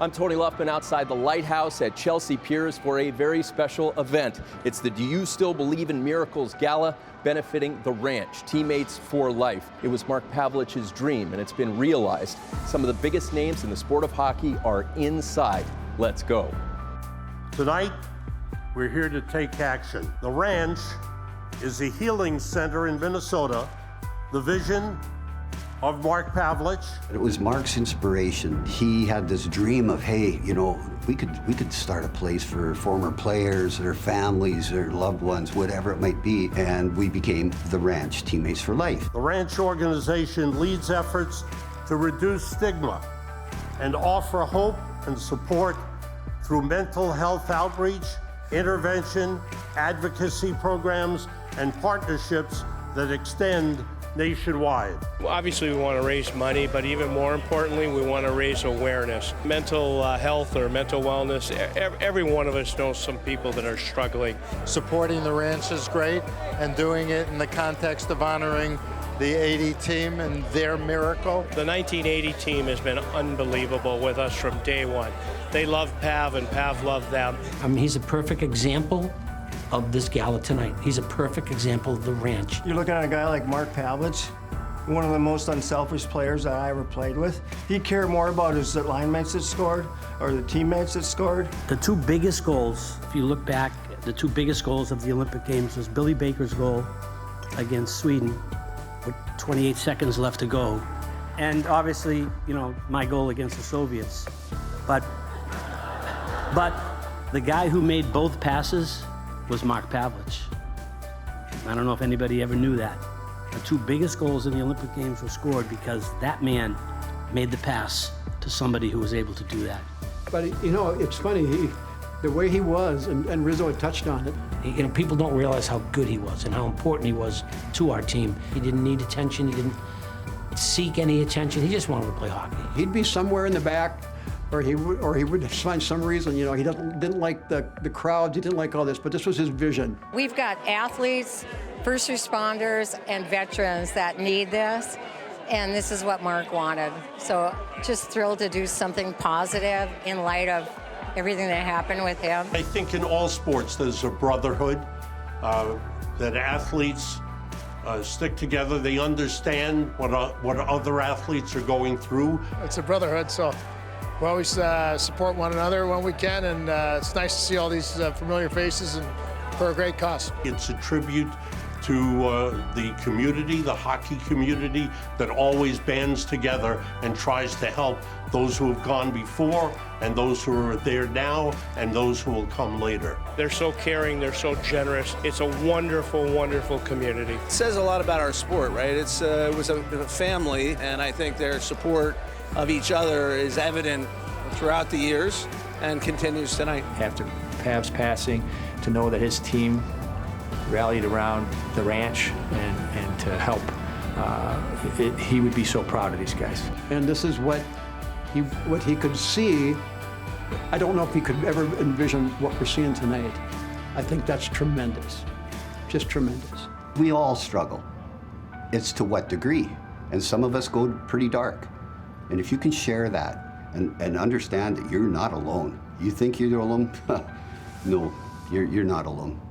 I'm Tony Luffman outside the Lighthouse at Chelsea Piers for a very special event. It's the Do You Still Believe in Miracles Gala benefiting the Ranch, Teammates for Life. It was Mark Pavlich's dream and it's been realized. Some of the biggest names in the sport of hockey are inside. Let's go. Tonight, we're here to take action. The Ranch is a healing center in Minnesota. The vision of Mark Pavlich. It was Mark's inspiration. He had this dream of, hey, you know, we could start a place for former players, their families, their loved ones, whatever it might be. And we became the Ranch, Teammates for Life. The Ranch organization leads efforts to reduce stigma and offer hope and support through mental health outreach, intervention, advocacy programs, and partnerships that extend nationwide. Obviously, we want to raise money, but even more importantly, we want to raise awareness. Mental health or mental wellness, every one of us knows some people that are struggling. Supporting the Ranch is great, and doing it in the context of honoring the 80 team and their miracle. The 1980 team has been unbelievable with us from day one. They love Pav, and Pav loved them. I mean, he's a perfect example of this gala tonight. He's a perfect example of the Ranch. You're looking at a guy like Mark Pavlich, one of the most unselfish players that I ever played with. He cared more about his line mates that scored or the teammates that scored. The two biggest goals, if you look back, the two biggest goals of the Olympic Games was Billy Baker's goal against Sweden with 28 seconds left to go. And obviously, you know, my goal against the Soviets. But the guy who made both passes was Mark Pavlich. I don't know if anybody ever knew that. The two biggest goals in the Olympic Games were scored because that man made the pass to somebody who was able to do that. But, you know, it's funny, the way he was, and Rizzo had touched on it. You know, people don't realize how good he was and how important he was to our team. He didn't need attention, he didn't seek any attention, he just wanted to play hockey. He'd be somewhere in the back, or he would find some reason, you know, he didn't like the crowds, he didn't like all this, but this was his vision. We've got athletes, first responders, and veterans that need this, and this is what Mark wanted. So just thrilled to do something positive in light of everything that happened with him. I think in all sports there's a brotherhood, that athletes stick together. They understand what other athletes are going through. It's a brotherhood, so we always support one another when we can, and it's nice to see all these familiar faces and for a great cause. It's a tribute to the community, the hockey community, that always bands together and tries to help those who have gone before and those who are there now and those who will come later. They're so caring, they're so generous. It's a wonderful, wonderful community. It says a lot about our sport, right? It was a family, and I think their support of each other is evident throughout the years and continues tonight. After Pav's passing, to know that his team rallied around the Ranch and to help, he would be so proud of these guys. And this is what he could see. I don't know if he could ever envision what we're seeing tonight. I think that's tremendous, just tremendous. We all struggle. It's to what degree? And some of us go pretty dark. And if you can share that and understand that you're not alone. You think you're alone? No, you're not alone.